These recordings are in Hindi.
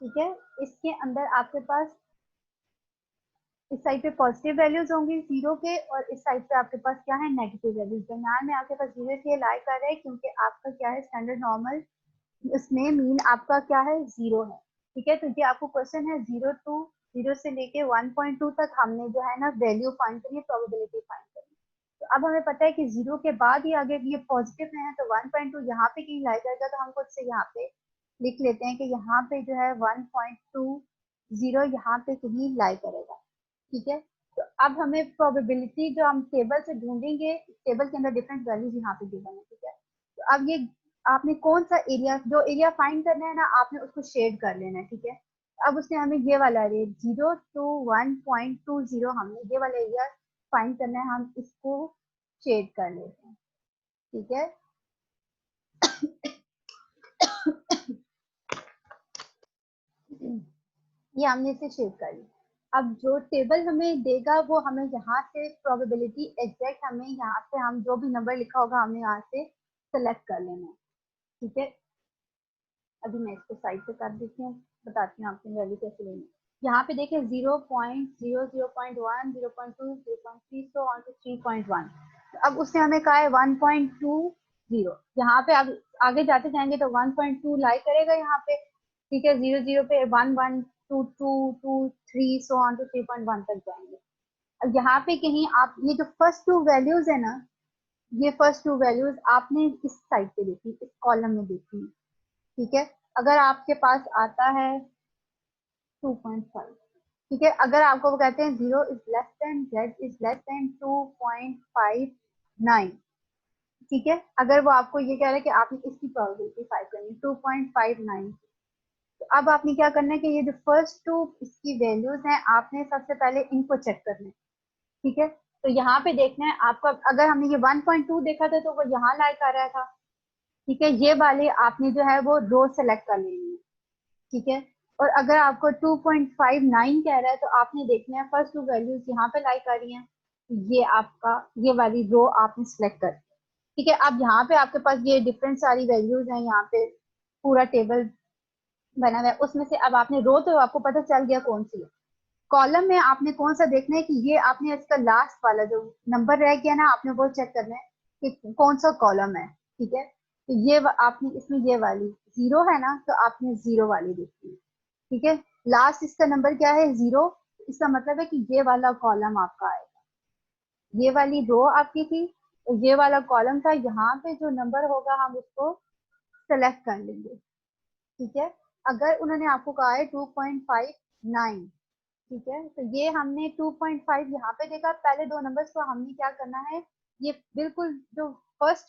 ठीक है। इसके अंदर आपके पास इस साइड पे पॉजिटिव वैल्यूज होंगी जीरो के, और इस साइड पे आपके पास क्या है, नेगेटिव वैल्यूज। दरम्यान में आपके पास जीरो इसलिए लाई कर रहे हैं क्योंकि आपका क्या है, स्टैंडर्ड नॉर्मल, उसमें मीन आपका क्या है, जीरो है। ठीक है, तो ये आपको क्वेश्चन है जीरो से लेके 1.2 तक हमने जो है ना वैल्यू फाइंड करनी है, प्रोबेबिलिटी फाइंड करनी है। तो अब हमें पता है कि जीरो के बाद ही आगे ये पॉजिटिव में है, तो 1.2 यहाँ पे कहीं लाई जाएगा, तो हम खुद से यहाँ पे लिख लेते हैं कि यहाँ पे जो है 1.20 यहाँ पे कहीं लाई करेगा। ठीक है, तो अब हमें प्रोबेबिलिटी जो हम टेबल से ढूंढेंगे, टेबल के अंदर डिफरेंट वैल्यूज यहाँ पे गिवन है। ठीक है, तो अब ये आपने कौन सा एरिया, जो एरिया फाइंड करना है ना, आपने उसको शेड कर लेना है। ठीक है, अब उसने हमें ये वाला एरिया 0 to 1.20 हमने ये वाला एरिया फाइंड करना है, हम इसको शेड कर लेते हैं। ठीक है, ये हमने इसे शेड कर लिया। अब जो टेबल हमें देगा वो हमें यहाँ से प्रोबेबिलिटी एग्जैक्ट, हमें यहाँ पे हम जो भी नंबर लिखा होगा हमें यहाँ से सेलेक्ट कर लेना है। ठीक है, अभी मैं इसको साइड पे कर देती हूँ, बताती हूँ आपकी वैल्यू कैसे लेनी है। यहाँ पे देखें 0.0, 0.1, 0.2, 0.3 सो ऑन टू 3.1। अब उसने हमें कहा है 1.20। यहाँ पे आप आगे जाते जाएंगे तो 1.2 लाई करेगा यहाँ पे। ठीक है, 0 पे 1, 1, 2, 2, 2, 3 सो ऑन टू 3.1 तक जाएंगे। अब यहाँ पे कहीं आप ये जो फर्स्ट टू वैल्यूज है ना, ये फर्स्ट टू वैल्यूज आपने इस साइड पे देखी, इस कॉलम में देखी है। ठीक है, अगर आपके पास आता है 2.5, ठीक है, अगर आपको वो कहते हैं zero is less then Z is less then 2.59, ठीक है, अगर वो आपको ये कह रहे हैं कि आपने इसकी प्रोबेबिलिटी फाइंड करनी है 2.59, तो अब आपने क्या करना है कि ये जो फर्स्ट टू इसकी वैल्यूज हैं आपने सबसे पहले इनको चेक करना है। ठीक है, तो यहाँ पे देखना है आपको, अगर हमने ये 1.2 देखा था तो वो यहाँ लाइक आ रहा था। ठीक है, ये वाले आपने जो है वो रो सेलेक्ट कर लेनी है। ठीक है, और अगर आपको 2.59 कह रहा है तो आपने देखना है फर्स्ट टू वैल्यूज यहाँ पे लाइक आ रही हैं, ये आपका ये वाली रो आपने सेलेक्ट कर। ठीक है, अब यहाँ पे आपके पास ये डिफरेंट सारी वैल्यूज हैं, यहाँ पे पूरा टेबल बना हुआ है, उसमें से अब आपने रो तो आपको पता चल गया कौन सी है, कॉलम में आपने कौन सा देखना है कि ये आपने इसका लास्ट वाला जो नंबर रह गया ना, आपने वो चेक करना है कि कौन सा कॉलम है। ठीक है, तो ये आपने इसमें ये वाली जीरो है ना, तो आपने जीरो वाली देखनी है। ठीक है, लास्ट इसका नंबर क्या है, जीरो, इसका मतलब है कि ये वाला कॉलम आपका आएगा। ये वाली रो आपकी थी, तो ये वाला कॉलम था, यहाँ पे जो नंबर होगा हम उसको सेलेक्ट कर लेंगे। ठीक है, अगर उन्होंने आपको कहा है 2.59, ठीक है, तो ये हमने 2.5 यहाँ पे देखा, पहले दो नंबर्स को हमने क्या करना है, ये बिल्कुल जो फर्स्ट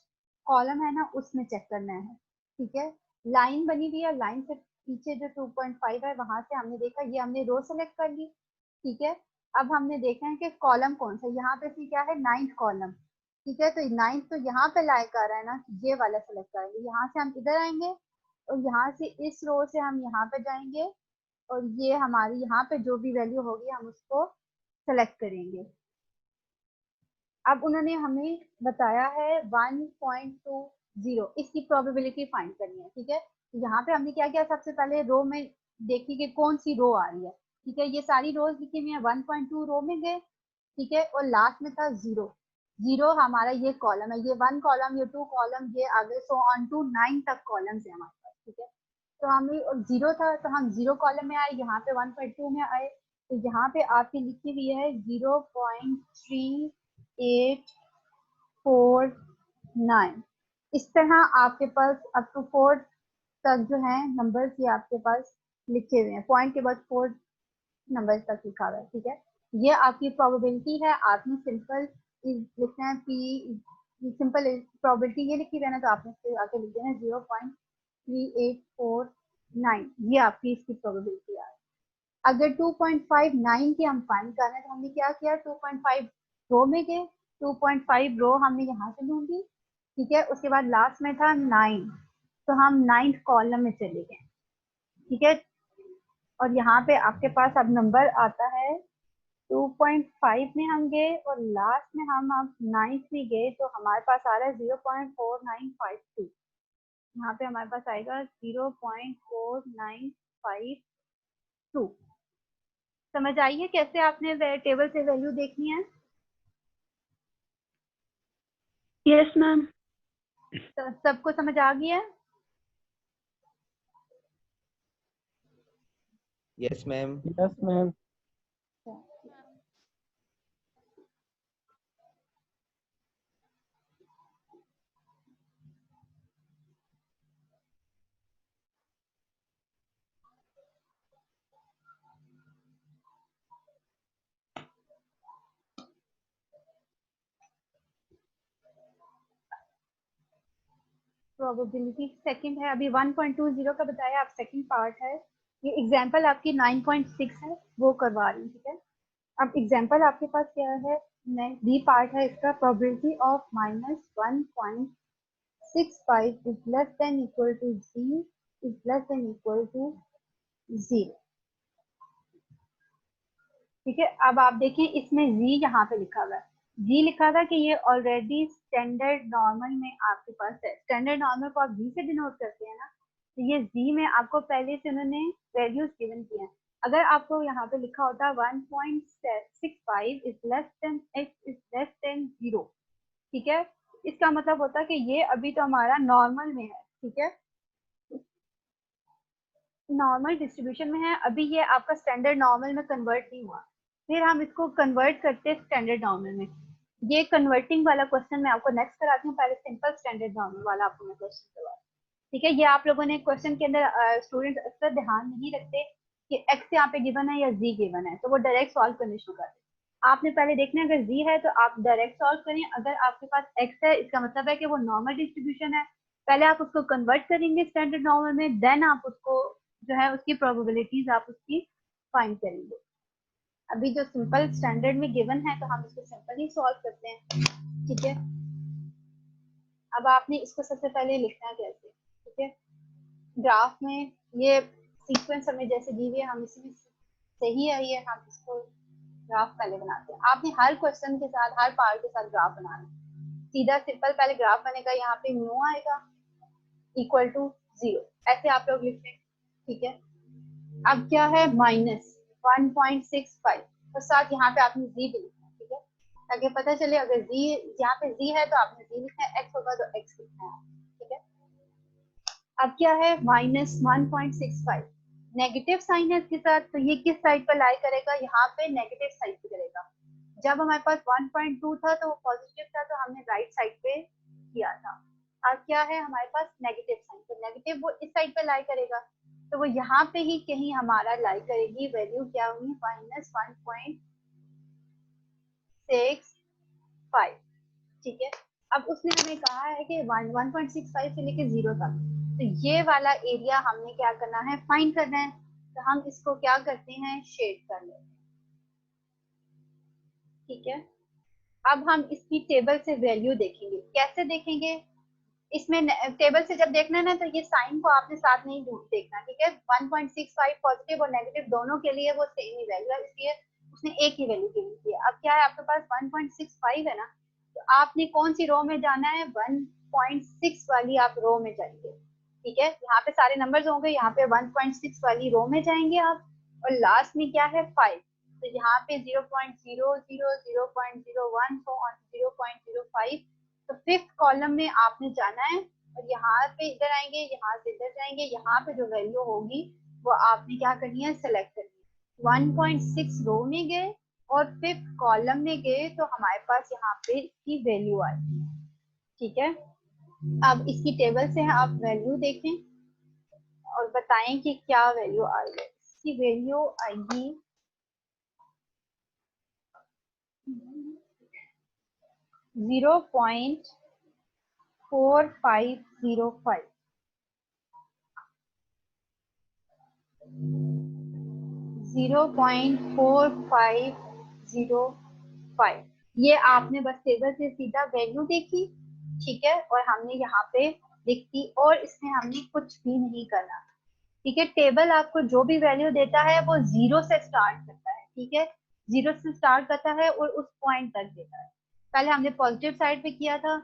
कॉलम है ना उसमें चेक करना है। ठीक है, लाइन बनी हुई है, लाइन से पीछे जो 2.5 है वहां से हमने देखा, ये हमने रो सेलेक्ट कर ली। ठीक है, अब हमने देखना है कि कॉलम कौन सा, यहाँ पे सी क्या है, नाइन्थ कॉलम। ठीक है, तो नाइन्थ तो यहाँ पे लाइक आ रहा है ना, ये वाला सेलेक्ट करेंगे, यहाँ से हम इधर आएंगे और यहाँ से इस रो से हम यहाँ पे जाएंगे, और ये हमारी यहाँ पे जो भी वैल्यू होगी हम उसको सेलेक्ट करेंगे। अब उन्होंने हमें बताया है 1.20, इसकी प्रोबेबिलिटी फाइंड करनी है। ठीक है, तो यहाँ पे हमने क्या किया, सबसे पहले रो में देखी कि कौन सी रो आ रही है। ठीक है, ये सारी रोज लिखी हुई है, 1.2 रो में गए। ठीक है, और लास्ट में था जीरो, जीरो हमारा ये कॉलम है, ये 1 कॉलम, ये 2 कॉलम, ये आगे सो ऑन टू 9 तक कॉलम है हमारे पास। ठीक है, तो हमें जीरो था तो हम जीरो कॉलम में आए, यहाँ पे 1.2 में आए, तो यहाँ पे आपकी लिखी हुई है 0.3849। इस तरह आपके पास अप टू 4 तक जो है नंबर ये आपके पास लिखे हुए हैं, पॉइंट के बाद 4 नंबर तक लिखा हुआ है। ठीक है, ये आपकी प्रोबेबिलिटी है, आपने सिंपल लिखना है पी, सिंपल प्रोबेबिलिटी ये लिखी रहना, तो आपने फिर आगे लिख देना 0.3849, ये आपकी इसकी प्रोबेबिलिटी है। अगर 2.59 की हम फाइंड कर रहे हैं तो हमने क्या किया, 2.5 रो में गए, 2.5 रो हमने यहाँ से ढूंढी। ठीक है, उसके बाद लास्ट में था 9, तो हम 9th कॉलम में चले गए। ठीक है, और यहाँ पे आपके पास अब नंबर आता है 2.5 में हम गए, और लास्ट में हम अब 9th में गए, तो हमारे पास आ रहा है 0.4952। यहाँ पे हमारे पास आएगा 0.4952 2। समझ आई है कैसे आपने टेबल से वैल्यू देखनी है? Yes ma'am. तो सबको समझ आ गया है? Yes ma'am. Yes ma'am. Probability second है, अभी 1.20 का बताया, आप सेकंड पार्ट है। ये एग्जांपल आपकी 9.6 है, वो करवा रही हूँ, ठीक है। अब एग्जांपल आपके पास क्या है, बी पार्ट है इसका, probability of -1.65 is less than equal to G is less than equal to 0। ठीक है, अब आप देखें इसमें जी यहाँ पे लिखा हुआ है, जी लिखा था कि ये ऑलरेडी स्टैंडर्ड नॉर्मल में आपके पास है। स्टैंडर्ड नॉर्मल को आप जी से डिनोट करते हैं ना, तो ये जी में आपको पहले से उन्होंने वैल्यूज गिवन किए हैं। अगर आपको यहाँ पे लिखा होता 1.65 is less then x is less then 0, ठीक है, इसका मतलब होता है कि ये अभी तो हमारा नॉर्मल में है, ठीक है, नॉर्मल डिस्ट्रीब्यूशन में है, अभी ये आपका स्टैंडर्ड नॉर्मल में कन्वर्ट नहीं हुआ। फिर हम इसको कन्वर्ट करते हैं स्टैंडर्ड नॉर्मल में। ये कन्वर्टिंग वाला क्वेश्चन मैं आपको नेक्स्ट कराती हूँ, पहले सिंपल स्टैंडर्ड नॉर्मल वाला आपको मैं क्वेश्चन करवा। ठीक है, ये आप लोगों ने क्वेश्चन के अंदर स्टूडेंट अक्सर ध्यान नहीं रखते कि एक्स यहाँ पे गिवन है या जी गिवन है, तो वो डायरेक्ट सॉल्व करने शुरू करते हैं। आपने पहले देखना है, अगर जी है तो आप डायरेक्ट सॉल्व करें, अगर आपके पास एक्स है इसका मतलब है कि वो नॉर्मल डिस्ट्रीब्यूशन है। पहले आप उसको कन्वर्ट करेंगे स्टैंडर्ड नॉर्मल में, देन आप उसको जो है उसकी प्रोबेबिलिटीज आप उसकी फाइंड करेंगे। अभी जो सिंपल स्टैंडर्ड में गिवन है तो हम इसको सिंपल ही सॉल्व करते हैं, ठीक है। अब आपने इसको सबसे पहले लिखना है कैसे, ठीक है, ग्राफ में ये सीक्वेंस हमें जैसे दी हुई है, हम इसी में सही है ये, हम इसको ग्राफ पहले बनाते हैं। आपने हर क्वेश्चन के साथ, हर पार्ट के साथ ग्राफ बनाना है। सीधा सिंपल पहले ग्राफ बनेगा, यहाँ पे म्यू आएगा इक्वल टू 0, ऐसे आप लोग लिखते हैं, ठीक है। अब क्या है, -1.65 और साथ यहाँ पे आपने जी भी लिखना है, ठीक है, ताकि पता चले अगर जी यहाँ पे जी है तो आपने जी लिखना है, एक्स होगा तो एक्स लिखना है, ठीक है। अब क्या है, -1.65 नेगेटिव साइन है इसके साथ, तो ये किस साइड पर लाई करेगा, यहाँ पे नेगेटिव साइड पे करेगा। जब हमारे पास 1.2 था तो वो पॉजिटिव था, तो हमने राइट साइड पे किया था। अब क्या है हमारे पास नेगेटिव साइन, तो नेगेटिव वो इस साइड पे लाई करेगा, तो वो यहाँ पे ही कहीं हमारा लाई करेगी। वैल्यू क्या हुई, -1.65, ठीक है। अब उसने हमें कहा है कि 1.65 से लेके 0 तक, तो ये वाला एरिया हमने क्या करना है, फाइंड करना है। तो हम इसको क्या करते हैं, शेड कर लेते हैं, ठीक है। अब हम इसकी टेबल से वैल्यू देखेंगे, कैसे देखेंगे, इसमें टेबल से जब देखना है ना, तो ये साइन को आपने साथ नहीं देखना, ठीक है। 1.65 पॉजिटिव और नेगेटिव दोनों के लिए वो सेम ही वैल्यू है, इसलिए उसने एक ही वैल्यू गिवन की है। अब क्या है आपके पास 1.65 है ना, तो आपने कौन सी रो में जाना है, 1.6 वाली आप रो में जाएंगे, ठीक है। यहाँ पे सारे नंबर्स होंगे, यहाँ पे 1.6 वाली रो में जाएंगे आप, और लास्ट में क्या है 5, तो यहाँ पे 0.00, 0.01, सो ऑन 0.05, तो फिफ्थ कॉलम में आपने जाना है, और यहाँ पे इधर आएंगे, यहाँ से इधर जाएंगे, यहाँ पे जो वैल्यू होगी वो आपने क्या करनी है, सेलेक्ट करनी है। 1.6 रो में गए और फिफ्थ कॉलम में गए, तो हमारे पास यहाँ पे इसकी वैल्यू आई, ठीक है। अब इसकी टेबल से आप वैल्यू देखें और बताएं कि क्या वैल्यू आई है। इसकी वैल्यू आएगी 0.4505, 0.4505। ये आपने बस टेबल से सीधा वैल्यू देखी, ठीक है, और हमने यहाँ पे लिख दी, और इसमें हमने कुछ भी नहीं करना, ठीक है। टेबल आपको जो भी वैल्यू देता है वो 0 से स्टार्ट करता है, ठीक है, 0 से स्टार्ट करता है और उस पॉइंट तक देता है। पहले हमने पॉजिटिव साइड पे किया था,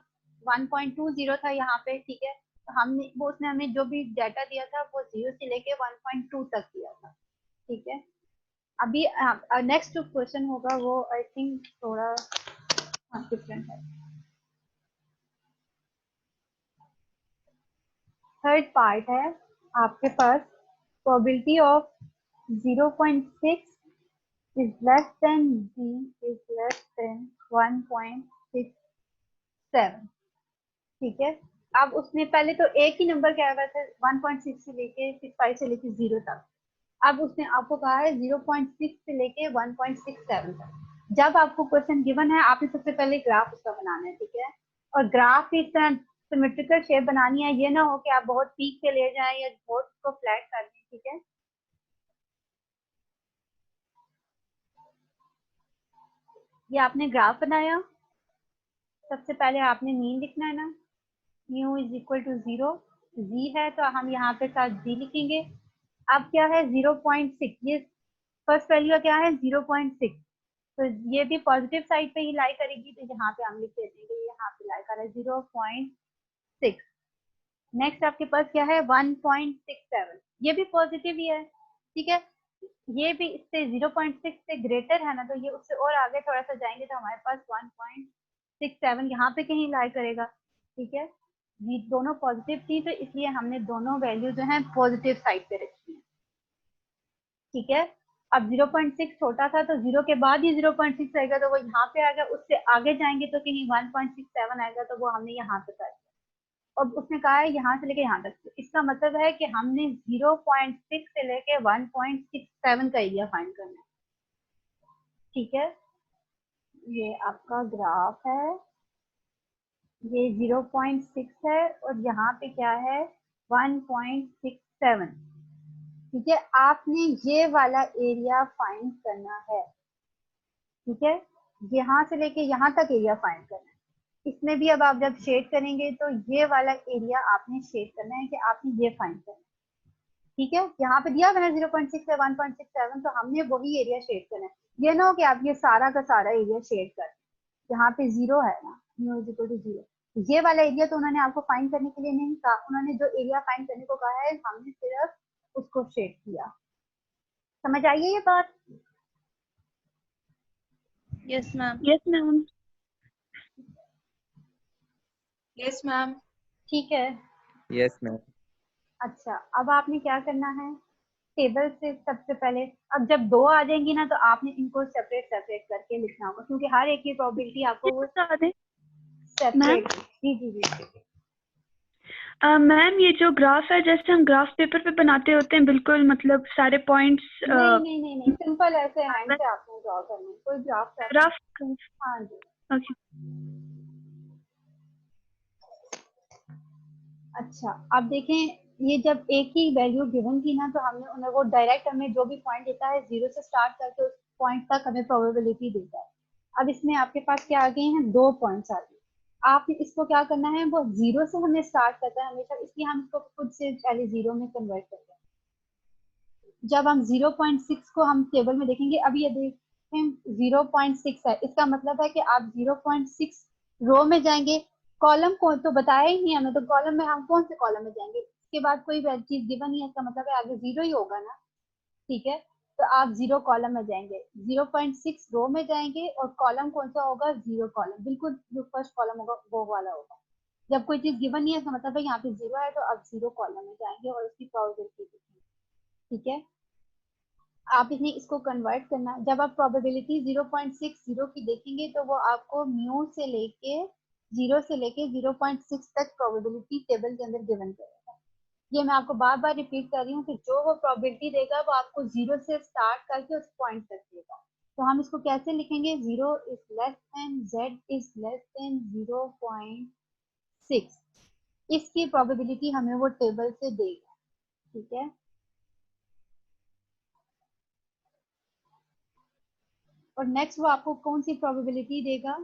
1.20 था यहाँ पे, ठीक है, तो हमने वो उसने हमें जो भी डाटा दिया था वो 0 से लेके 1.2 तक दिया था, ठीक है, अभी नेक्स्ट जो क्वेश्चन होगा वो आई थिंक थोड़ा डिफरेंट है। थर्ड पार्ट है आपके पास, probability of 0.6 is less than b is less than 1.67। ठीक है, अब उसने पहले तो एक ही नंबर क्या हुआ था 1.6 से लेके 65 से लेके 0 तक। अब उसने आपको कहा है 0.6 से लेके 1.67 तक। जब आपको क्वेश्चन गिवन है आपने सबसे पहले ग्राफ उसका बनाना है, ठीक है, और ग्राफ की इस तरह सिमेट्रिकल शेप बनानी है, ये ना हो कि आप बहुत पीक पे ले जाएं या बहुत उसको फ्लैट कर दें। ठीक है, ये आपने ग्राफ बनाया, सबसे पहले आपने मीन लिखना है ना, म्यू इज इक्वल टू 0, जी है तो हम यहाँ पे साथ जी लिखेंगे। अब क्या है 0.6, ये फर्स्ट वैल्यू क्या है 0.6, तो ये भी पॉजिटिव साइड पे ही लाई करेगी, तो यहाँ पे हम लिख देते हैं यहाँ पे लाई कर रहा है 0.6। नेक्स्ट आपके पास क्या है 1.67, ये भी पॉजिटिव ही है। ठीक है, ये भी इससे 0.6 से ग्रेटर है ना, तो ये उससे और आगे थोड़ा सा जाएंगे तो हमारे पास 1.67 यहाँ पे कहीं लाई करेगा। ठीक है, ये दोनों पॉजिटिव थी तो इसलिए हमने दोनों वैल्यू जो है पॉजिटिव साइड पे रखी है। ठीक है, अब 0.6 छोटा था तो 0 के बाद ही 0.6 आएगा तो वो यहाँ पे आएगा, उससे आगे जाएंगे तो कहीं 1.67 आएगा तो वो हमने यहाँ पे कर दिया। अब उसने कहा है यहाँ से लेके यहाँ तक, तो इसका मतलब है कि हमने 0.6 से लेके 1.67 का एरिया फाइंड करना है। ठीक है, ये आपका ग्राफ है, ये 0.6 है और यहाँ पे क्या है 1.67। ठीक है, आपने ये वाला एरिया फाइंड करना है। ठीक है, यहाँ से लेके यहाँ तक एरिया फाइंड करना है। इसमें भी अब आप जब शेड करेंगे तो ये वाला एरिया आपने शेड करना है कि आपने ये फाइंड करना है। ठीक है, यहाँ पे दिया मैंने 0.6 से 1.67, तो हमने वही एरिया शेड करना है। ये ना हो कि आप ये सारा का सारा एरिया शेड कर, यहाँ पे 0 है ना, म्यू इज इक्वल टू 0, ये वाला एरिया तो उन्होंने आपको फाइंड करने के लिए नहीं कहा, उन्होंने जो एरिया फाइंड करने को कहा है हमने सिर्फ उसको शेड किया। समझ आइए ये बात? Yes ma'am. Yes ma'am. Yes ma'am. ठीक है, यस मैम। अच्छा अब आपने क्या करना है, टेबल से सबसे पहले, अब जब दो आ जाएंगी ना तो आपने इनको सेपरेट सेपरेट करके लिखना होगा, क्योंकि हर एक की प्रोबेबिलिटी आपको वो बता दें सेपरेट। जी जी जी। मैम, ये जो ग्राफ है जैसे हम ग्राफ पेपर पे बनाते होते हैं, बिल्कुल मतलब सारे पॉइंट्स नहीं नहीं नहीं नहीं, सिंपल ऐसे हैंड से आपने ड्रॉ करना है, कोई ग्राफ कर। ग्राफ। हाँ जी, ओके। अच्छा अब देखें, ये जब एक ही वैल्यू गिवन थी ना तो हमने उन्हें वो डायरेक्ट हमें जो भी पॉइंट देता है 0 से स्टार्ट करके उस पॉइंट तक हमें प्रोबेबिलिटी देता है। अब इसमें आपके पास क्या आ गए हैं, 2 पॉइंट्स आ गए। आपने इसको क्या करना है, वो 0 से हमें स्टार्ट करता है हमेशा, इसलिए हम इसको खुद से पहले 0 में कन्वर्ट करते हैं। जब हम 0.6 को हम टेबल में देखेंगे, अभी ये देखें 0.6 है, इसका मतलब है कि आप 0.6 रो में जाएंगे, कॉलम को तो बताया ही नहीं हमें, तो कॉलम में हम कौन से कॉलम में जाएंगे, इसके बाद कोई चीज गिवन नहीं है, इसका मतलब है आगे 0 ही होगा ना। ठीक है, तो आप 0 कॉलम में जाएंगे, 0.6 रो में जाएंगे और कॉलम कौन सा होगा, 0 कॉलम, बिल्कुल जो फर्स्ट कॉलम होगा वो वाला होगा। जब कोई चीज गिवन नहीं है इसका मतलब है यहाँ पे 0 है, तो आप 0 कॉलम में जाएंगे और उसकी प्रोबेबिलिटी देखेंगे। ठीक है, आप इसने इसको कन्वर्ट करना, जब आप प्रोबेबिलिटी 0.60 की देखेंगे तो वो आपको म्यू से लेके 0 से लेके 0.6 तक प्रोबेबिलिटी टेबल के अंदर गिवन करेगा। ये मैं आपको बार बार रिपीट कर रही हूँ कि जो वो प्रोबेबिलिटी देगा वो आपको 0 से स्टार्ट करके उस पॉइंट तक देगा। तो हम इसको कैसे लिखेंगे, 0 is less then z is less then 0.6, इसकी प्रोबेबिलिटी हमें वो टेबल से देगा। ठीक है, और नेक्स्ट वो आपको कौन सी प्रोबेबिलिटी देगा,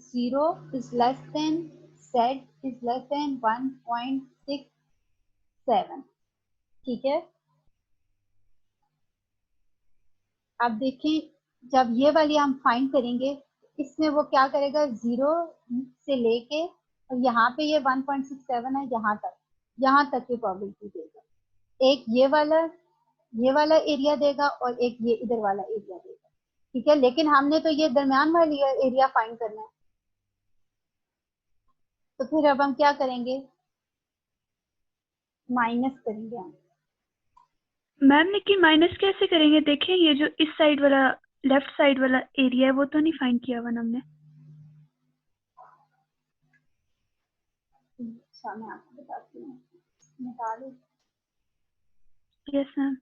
0 is less than z is less than 1.67। ठीक है, अब देखें जब ये वाली हम फाइंड करेंगे, इसमें वो क्या करेगा, 0 से लेके और यहाँ पे ये 1.67 है यहाँ तक, यहाँ तक की प्रोबेबिलिटी देगा। एक ये वाला एरिया देगा और एक ये इधर वाला एरिया देगा, ठीक है। लेकिन हमने तो ये दरमियान वाली एरिया फाइंड करना है, तो फिर अब हम क्या करेंगे, माइनस करेंगे हम। मैम लेकिन माइनस कैसे करेंगे? देखें ये जो इस साइड वाला लेफ्ट साइड वाला एरिया है वो तो नहीं फाइंड किया हुआ हमने। अच्छा मैं आपको बताती हूँ, निकालो। Yes ma'am.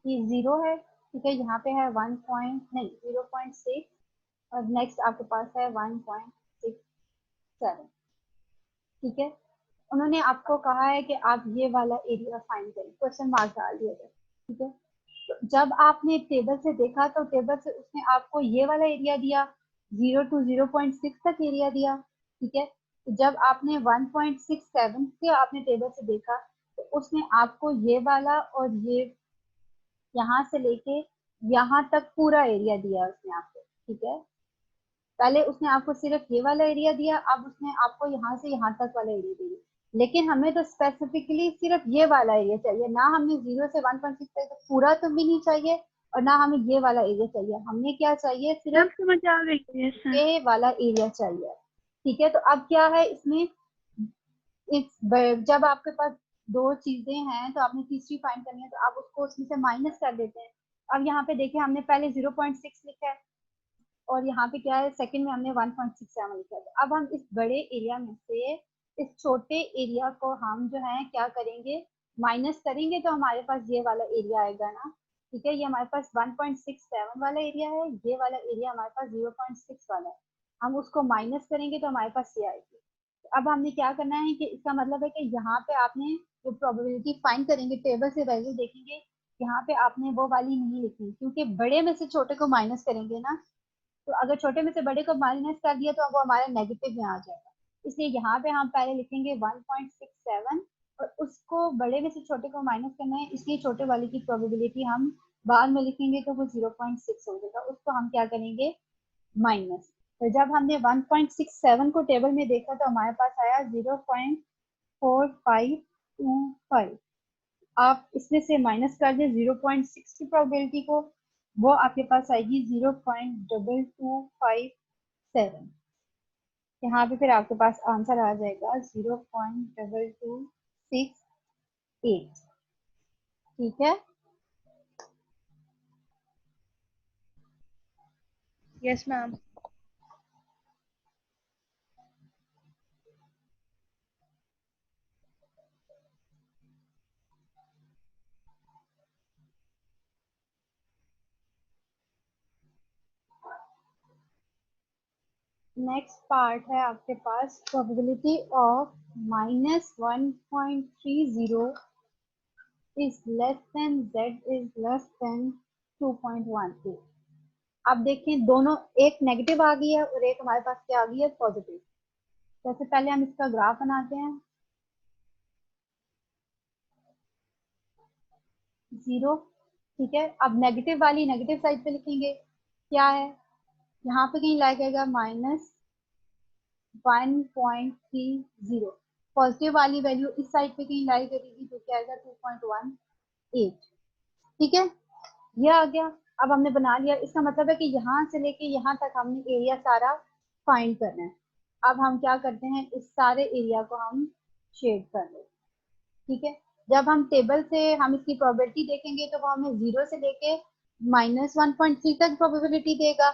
ये 0 है, ठीक है। यहाँ पे है 1 पॉइंट नहीं 0.6 और नेक्स्ट आपके पास है 1.67, ठीक है। उन्होंने आपको कहा है कि आप ये वाला एरिया फाइंड करें, क्वेश्चन मार्क डाल दिया जाए, ठीक है। तो जब आपने टेबल से देखा तो टेबल से उसने आपको ये वाला एरिया दिया, 0 to 0.6 तक एरिया दिया, ठीक है। तो जब आपने 1.67 से आपने टेबल से देखा तो उसने आपको ये वाला और ये यहाँ से लेके यहाँ तक पूरा एरिया दिया उसने आपको, ठीक है। पहले उसने आपको सिर्फ ये वाला एरिया दिया, अब उसने आपको यहाँ से यहाँ तक वाला एरिया दिया, लेकिन हमें तो स्पेसिफिकली सिर्फ ये वाला एरिया चाहिए ना, हमें 0 से 1.6 तक पूरा तो भी नहीं चाहिए और ना हमें ये वाला एरिया चाहिए, हमें क्या चाहिए, मैम सिर्फ समझ आ गई। Yes ma'am. ये वाला एरिया चाहिए, ठीक है। तो अब क्या है इसमें, जब आपके पास दो चीजें हैं तो आपने तीसरी फाइंड करनी है, तो आप उसको उसमें से माइनस कर देते हैं। अब यहाँ पे देखिए हमने पहले 0.6 लिखा है और यहाँ पे क्या है, सेकंड में हमने 1.67 लिखा है। तो अब हम इस बड़े एरिया में से इस छोटे एरिया को हम जो है क्या करेंगे, माइनस करेंगे, तो हमारे पास ये वाला एरिया आएगा ना, ठीक है। ये हमारे पास 1.67 वाला एरिया है, ये वाला एरिया हमारे पास 0.6 वाला है, हम उसको माइनस करेंगे तो हमारे पास ये आएगी। अब हमने क्या करना है कि इसका मतलब है कि यहाँ पे आपने जो प्रोबेबिलिटी फाइंड करेंगे, टेबल से वैल्यू देखेंगे, यहाँ पे आपने वो वाली नहीं लिखनी, क्योंकि बड़े में से छोटे को माइनस करेंगे ना, तो अगर छोटे में से बड़े को माइनस कर दिया तो वो हमारे नेगेटिव में आ जाएगा। इसलिए यहाँ पे हम पहले लिखेंगे 1.67 और उसको बड़े में से छोटे को माइनस करना है, इसलिए छोटे वाले की प्रोबेबिलिटी हम बाद में लिखेंगे तो वो 0.6 हो जाएगा, उसको हम क्या करेंगे, माइनस। तो जब हमने 1.67 को टेबल में देखा तो हमारे पास आया 0.4525। आप इसमें से माइनस कर दें 0.6 की प्रोबेबिलिटी को, वो आपके पास आएगी 0.2257। यहाँ पे फिर आपके पास आंसर आ जाएगा 0.2268, ठीक है। Yes, ma'am. नेक्स्ट पार्ट है आपके पास probability of -1.30 is less than z is less than 2.18। अब देखें दोनों, एक नेगेटिव आ गई है और एक हमारे पास क्या आ गई है, पॉजिटिव। जैसे पहले हम इसका ग्राफ बनाते हैं, 0, ठीक है। अब नेगेटिव वाली नेगेटिव साइड पे लिखेंगे, क्या है, यहाँ पे कहीं लगेगा -1.30, पॉजिटिव वाली वैल्यू इस साइड पे कहीं लाई करेगी तो क्या आएगा 2.18, ठीक है। ये आ गया। अब हमने बना लिया, इसका मतलब है कि यहाँ से लेके यहाँ तक हमने एरिया सारा फाइंड करना है। अब हम क्या करते हैं, इस सारे एरिया को हम शेड कर लेते हैं, ठीक है। जब हम टेबल से हम इसकी प्रोबेबिलिटी देखेंगे तो वो हमें 0 से लेके -1.3 तक प्रोबेबिलिटी देगा।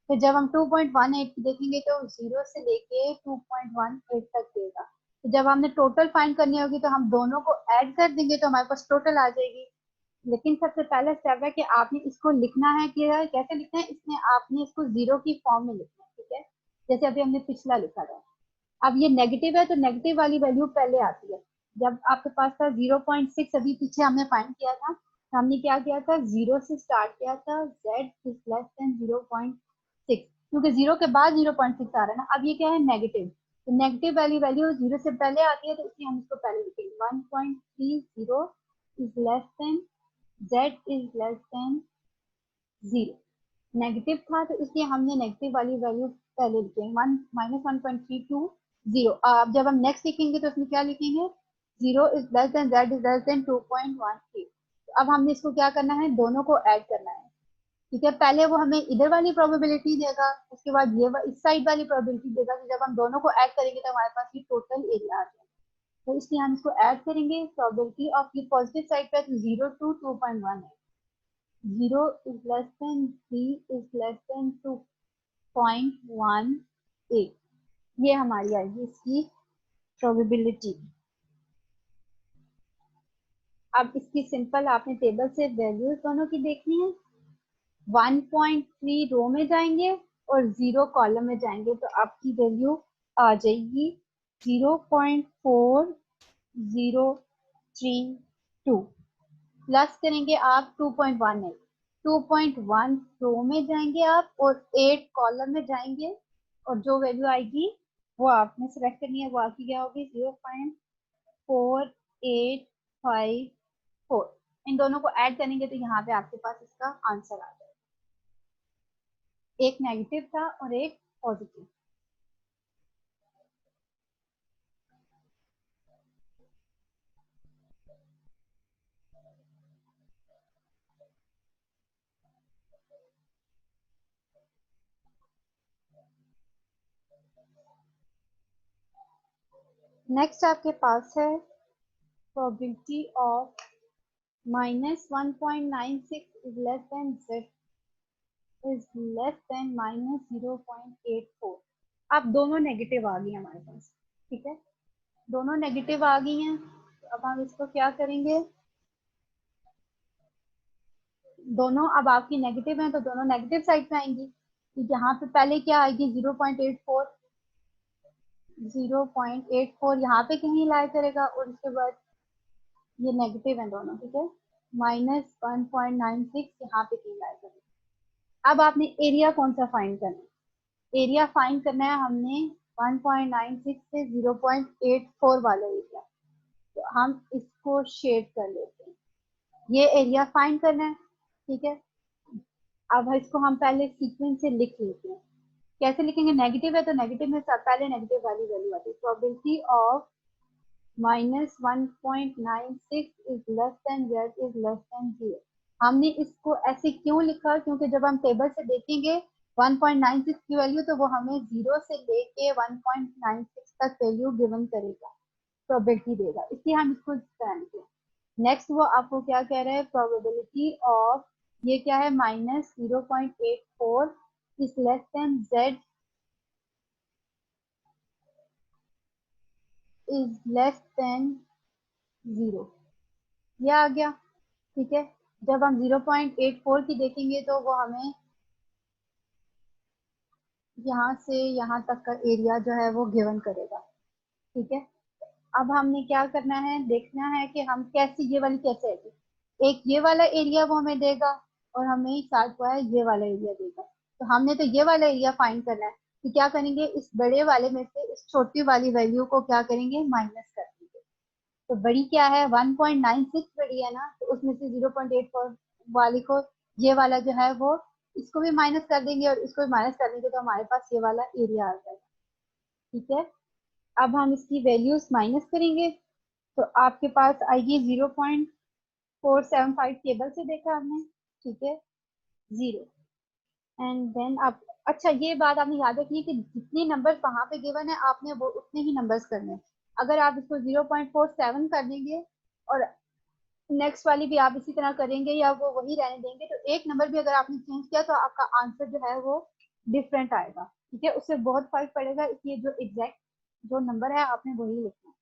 फिर जब हम 2.18 देखेंगे तो 0 से लेके 2.18 तक देगा। तो जब हमने टोटल फाइंड करनी होगी तो हम दोनों को ऐड कर देंगे तो हमारे पास टोटल आ जाएगी। लेकिन सबसे पहला स्टेप है कि आपने इसको लिखना है, कि कैसे लिखना है, इसमें आपने इसको 0 की फॉर्म में लिखना है, ठीक है। जैसे अभी हमने पिछला लिखा था। अब ये नेगेटिव है तो नेगेटिव वाली वैल्यू पहले आती है। जब आपके पास था 0.6, अभी पीछे हमने फाइंड किया था, तो हमने क्या किया था, 0 से स्टार्ट किया था, z इज लेस देन 0.6, क्योंकि 0 के बाद 0.6 आ रहा है ना। अब ये क्या है, नेगेटिव, तो नेगेटिव वाली वैल्यू 0 से पहले आती है, तो इसलिए हम इसको पहले लिखेंगे 1.30 is less then z is less then 0, negative था तो इसलिए हमने नेगेटिव वाली वैल्यू पहले लिखे, 1-1.320। अब जब हम नेक्स्ट लिखेंगे तो इसमें क्या लिखेंगे, 0 is less then z is less then 2.13। अब हमने इसको क्या करना है, दोनों को ऐड करना है। ठीक है, पहले वो हमें इधर वाली प्रोबेबिलिटी देगा, उसके बाद ये इस साइड वाली प्रोबेबिलिटी देगा। तो जब हम दोनों को ऐड करेंगे तो हमारे पास ये टोटल एरिया आ जाएगा। तो इसलिए हम इसको ऐड करेंगे, प्रोबेबिलिटी ऑफ ये पॉजिटिव साइड पे 0 to 2.1 है, 0 is less than 3 is less than 2.18। ये हमारी आएगी इसकी प्रोबेबिलिटी। अब इसकी सिंपल आपने टेबल से वैल्यूज दोनों की देखनी है। 1.3 रो में जाएंगे और 0 कॉलम में जाएंगे तो आपकी वैल्यू आ जाएगी 0.4032। प्लस करेंगे आप 2.18, 2.1 रो में जाएंगे आप और 8 कॉलम में जाएंगे और जो वैल्यू आएगी वो आपने सेलेक्ट करनी है। वो आपकी क्या होगी, 0.4854। इन दोनों को ऐड करेंगे तो यहाँ पे आपके पास इसका आंसर आ जाएगा। एक नेगेटिव था और एक पॉजिटिव। नेक्स्ट आपके पास है probability of -1.96 is less then z is less then -0.84। अब दोनों नेगेटिव आ गई हमारे पास। ठीक है, दोनों नेगेटिव आ गई हैं। तो अब हम इसको क्या करेंगे, दोनों अब आपकी नेगेटिव हैं तो दोनों नेगेटिव साइड पे आएंगी। तो यहाँ पे पहले क्या आएगी, 0.84, 0.84 यहाँ पे कहीं लाई करेगा और उसके बाद ये नेगेटिव है दोनों। ठीक है, -1.96 यहाँ पे कहीं लाई करेगा। अब आपने एरिया कौन सा फाइंड करना है, एरिया फाइंड करना है हमने 1.96 से 0.84 वाला एरिया। तो हम इसको शेड कर लेते हैं, ये एरिया फाइंड करना है। ठीक है, अब इसको हम पहले सीक्वेंस से लिख लेते हैं। कैसे लिखेंगे, नेगेटिव है तो नेगेटिव में पहले नेगेटिव वाली वैल्यू आती है। Probability of -1.96 is less then z is less then 0। हमने इसको ऐसे क्यों लिखा, क्योंकि जब हम टेबल से देखेंगे 1.96 की वैल्यू तो वो हमें 0 से लेके 1.96 तक वैल्यू गिवन करेगा, प्रोबेबिलिटी देगा, इसलिए हम इसको करेंगे। नेक्स्ट वो आपको क्या कह रहा है, प्रोबेबिलिटी ऑफ ये क्या है, -0.84 is less then z is less then 0। ये आ गया। ठीक है, जब हम 0.84 की देखेंगे तो वो हमें यहाँ से यहाँ तक का एरिया जो है वो गिवन करेगा। ठीक है, अब हमने क्या करना है, देखना है कि हम कैसे, ये वाली कैसे आएगी। एक ये वाला एरिया वो हमें देगा और हमें साथ हुआ है ये वाला एरिया देगा। तो हमने तो ये वाला एरिया फाइंड करना है। तो क्या करेंगे, इस बड़े वाले में से इस छोटी वाली वैल्यू को क्या करेंगे, माइनस कर देंगे। तो बड़ी क्या है, 1.96 बड़ी है ना, तो उसमें से 0.84 वाली को ये वाला जो है वो इसको भी माइनस कर देंगे और इसको भी माइनस कर देंगे तो हमारे पास ये वाला एरिया आ जाएगा। ठीक है, अब हम इसकी वैल्यूज माइनस करेंगे तो आपके पास आएगी 0.475 टेबल से देखा आपने। ठीक है, 0 एंड देन आप, अच्छा ये बात आपने याद रखनी है कि जितने नंबर्स वहां पे गिवन है आपने वो उतने ही नंबर्स करने हैं। अगर आप इसको 0.47 कर देंगे और नेक्स्ट वाली भी आप इसी तरह करेंगे या वो वही रहने देंगे तो एक नंबर भी अगर आपने चेंज किया तो आपका आंसर जो है वो डिफरेंट आएगा। ठीक है, उससे बहुत फर्क पड़ेगा, इसलिए जो एग्जैक्ट जो नंबर है आपने वही लिखना है।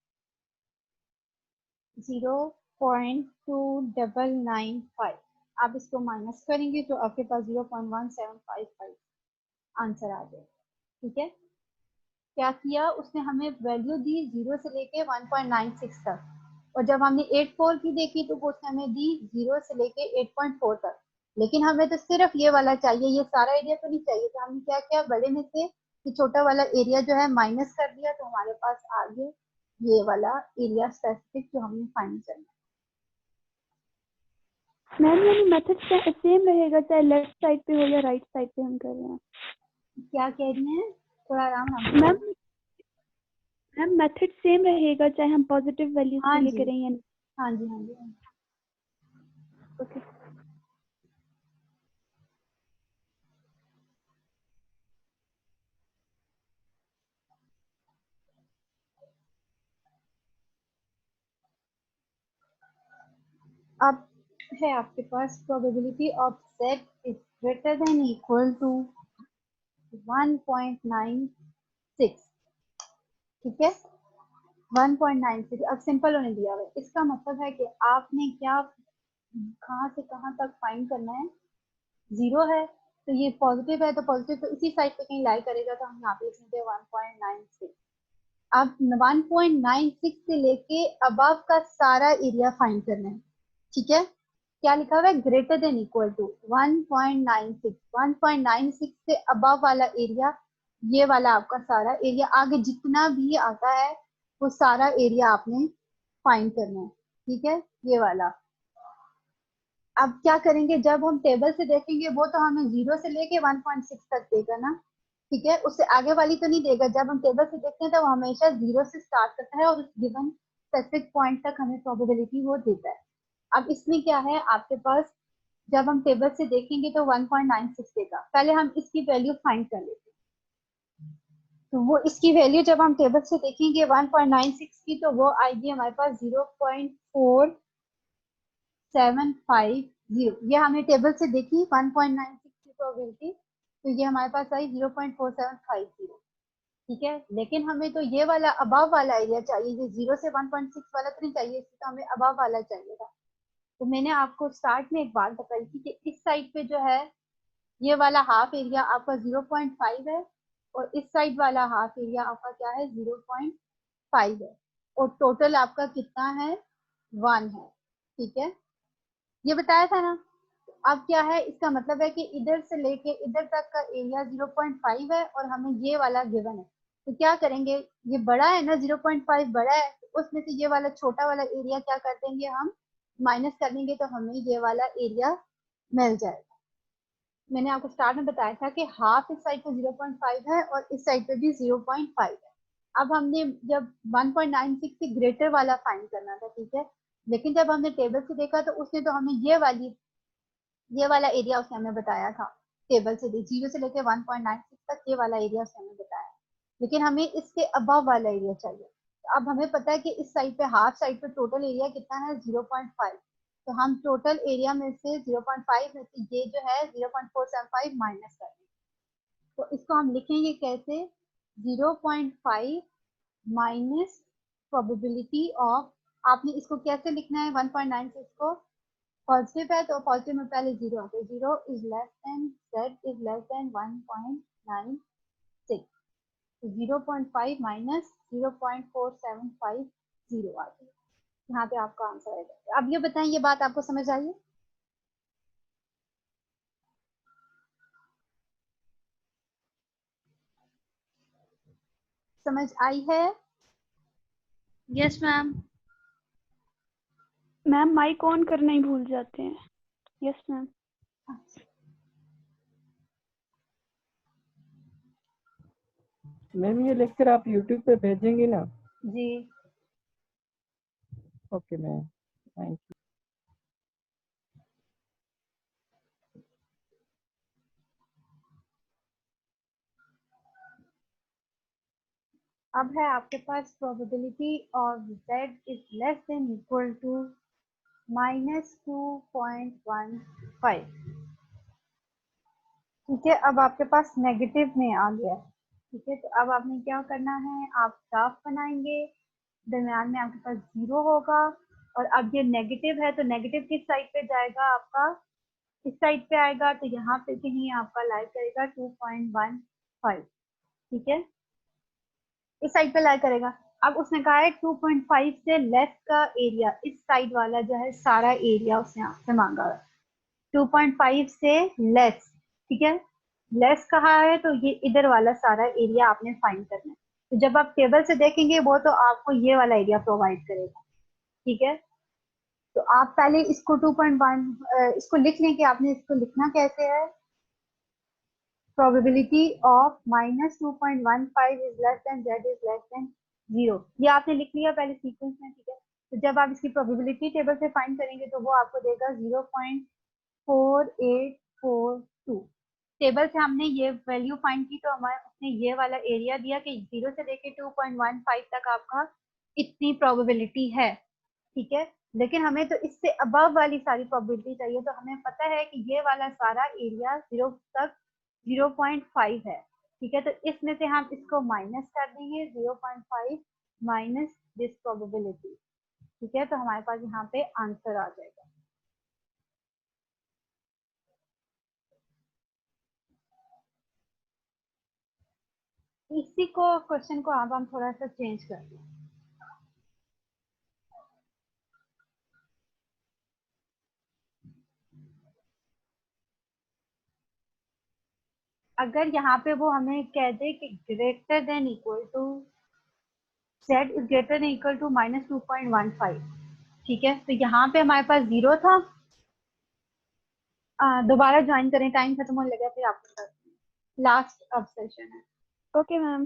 0.2995 आप इसको माइनस करेंगे तो आपके पास 0.1755 आंसर आ जाएगा। ठीक है, क्या किया उसने, हमें वैल्यू दी 0 से लेके 1.96 तक और जब हमने 84 की देखी तो वो उसने हमें दी 0 से लेके 8.4 तक। लेकिन हमें तो सिर्फ ये वाला चाहिए, ये सारा एरिया तो नहीं चाहिए। तो हमने क्या किया, बड़े में से ये छोटा वाला एरिया जो है माइनस कर दिया तो हमारे पास आगे ये वाला एरिया स्पेसिफिक जो हमने फाइंड करना है। मैम यानी मेथड सेम रहेगा चाहे लेफ्ट साइड पे हो या राइट साइड पे हम कर रहे हैं। क्या कह रही हैं, थोड़ा आराम नाम। मैम मैम मेथड सेम रहेगा चाहे हम पॉजिटिव वैल्यूज हाँ के लिए जी, करें या नहीं। हाँ जी, हाँ जी, हाँ जी। ओके। अब है आपके पास probability of z is greater than equal to 1.96, ठीक है। 1.96 अब सिंपल होने दिया हुआ है। इसका मतलब है कि आपने क्या, कहाँ से कहाँ तक फाइंड करना है। 0 है तो ये पॉजिटिव है, तो पॉजिटिव तो इसी साइड पे कहीं लाई करेगा, तो हम यहाँ पे लिखेंगे 1.96। अब 1.96 से लेके अबव का सारा एरिया फाइंड करना है, ठीक है। क्या लिखा हुआ है, ग्रेटर देन इक्वल टू 1.96। 1.96 से अबव वाला एरिया, ये वाला आपका सारा एरिया, आगे जितना भी आता है वो सारा एरिया आपने फाइंड करना है, ठीक है, ये वाला। अब क्या करेंगे, जब हम टेबल से देखेंगे वो तो हमें 0 से लेके 1.6 तक देगा ना, ठीक है, उससे आगे वाली तो नहीं देगा। जब हम टेबल से देखते हैं तो वो हमेशा 0 से स्टार्ट करता है और उस गिवन स्पेसिफिक पॉइंट तक हमें प्रोबेबिलिटी वो देता है। अब इसमें क्या है आपके पास, जब हम टेबल से देखेंगे तो 1.96 देगा। पहले हम इसकी वैल्यू फाइंड कर लेते हैं। तो वो इसकी वैल्यू जब हम टेबल से देखेंगे 1.96 की, तो वो आएगी हमारे पास 0.4750। ये हमने टेबल से देखी 1.96 की प्रोबेबिलिटी, तो ये हमारे पास आई 0.4750, ठीक है। लेकिन हमें तो ये वाला अबव वाला एरिया चाहिए, ये 0 से 1.6 वाला तो नहीं चाहिए, इसलिए तो हमें अबव वाला चाहिए था। तो मैंने आपको स्टार्ट में एक बात बताई थी कि इस साइड पे जो है ये वाला हाफ एरिया आपका 0.5 है, और इस साइड वाला हाफ एरिया आपका क्या है, 0.5 है, और टोटल आपका कितना है, 1 है, ठीक है, ये बताया था ना। अब क्या है, इसका मतलब है कि इधर से लेके इधर तक का एरिया 0.5 है और हमें ये वाला गिवन है। तो क्या करेंगे, ये बड़ा है ना, 0.5 बड़ा है, तो उसमें से ये वाला छोटा वाला एरिया क्या कर देंगे, हम माइनस कर देंगे, तो हमें ये वाला एरिया मिल जाएगा। मैंने आपको स्टार्ट में बताया था कि हाफ इस साइड पे 0.5 है और इस साइड पे भी 0.5 है। अब हमने जब 1.96 से ग्रेटर वाला फाइंड करना था, ठीक है, लेकिन जब हमने टेबल से देखा तो उसने तो हमें ये वाला एरिया उसने हमें बताया था। टेबल से 0 से लेकर 1.96 तक ये वाला एरिया उसने हमें बताया, लेकिन हमें इसके अबव वाला एरिया चाहिए। तो अब हमें पता है कि इस साइड पे हाफ साइड पे टोटल एरिया कितना है, 0.5। तो हम टोटल एरिया में से 0.5 में से ये जो है 0.475 माइनस कर देंगे। तो इसको हम लिखेंगे कैसे, 0.5 माइनस प्रोबेबिलिटी ऑफ, आपने इसको कैसे लिखना है, 1.96 को पॉजिटिव है तो पॉजिटिव में पहले 0 आता है, 0 is less then z is less then 1.96, 0.5 minus 0.4750 आ गई। यहाँ पे आपका आंसर आएगा। अब ये बताएं, ये बात आपको समझ आई है? समझ आई है? Yes, ma'am. Ma'am mic on करना ही भूल जाते हैं। Yes ma'am. मैम ये लेक्चर आप यूट्यूब पे भेजेंगे ना? जी। Okay ma'am, thank you. अब है आपके पास probability of z is less than equal to -2.15, ठीक है। अब आपके पास नेगेटिव में आ गया, ठीक है। तो अब आपने क्या करना है, आप ग्राफ बनाएंगे, दरम्यान में आपके पास 0 होगा, और अब ये नेगेटिव है तो नेगेटिव किस साइड पे जाएगा, आपका इस साइड पे आएगा, तो यहाँ पे कहीं आपका लाई करेगा 2.15, ठीक है, इस साइड पे लाई करेगा। अब उसने कहा है 2.5 से लेस का एरिया, इस साइड वाला जो है सारा एरिया उसने आपसे मांगा है, 2.5 से लेस, ठीक है, लेस कहा है तो ये इधर वाला सारा एरिया आपने फाइंड करना है। तो जब आप टेबल से देखेंगे वो तो आपको ये वाला एरिया प्रोवाइड करेगा, ठीक है। तो आप पहले इसको 2.1 इसको लिख लें कि आपने इसको लिखना कैसे है। Probability of -2.15 is less then z is less then 0, ये आपने लिख लिया पहले सीक्वेंस में, ठीक है। तो जब आप इसकी प्रोबेबिलिटी टेबल से फाइंड करेंगे तो वो आपको देगा 0.4842। टेबल से हमने ये वैल्यू फाइंड की तो हमारे उसने ये वाला एरिया दिया कि 0 से लेके 2.15 तक आपका इतनी प्रोबेबिलिटी है, ठीक है। लेकिन हमें तो इससे अबव वाली सारी प्रोबेबिलिटी चाहिए, तो हमें पता है कि ये वाला सारा एरिया 0 तक 0.5 है, ठीक है। तो इसमें से हम इसको माइनस कर देंगे 0.5 माइनस दिस प्रोबेबिलिटी, ठीक है। तो हमारे पास यहाँ पे आंसर आ जाएगा। इसी को क्वेश्चन को अब हम थोड़ा सा चेंज कर दें। अगर यहाँ पे वो हमें कह दे कि greater than equal to z is greater than equal to -2.15, ठीक है। तो यहाँ पे हमारे पास 0 था। दोबारा ज्वाइन करें, टाइम खत्म होने लगा, फिर आपको लास्ट अब सेशन है। Okay ma'am.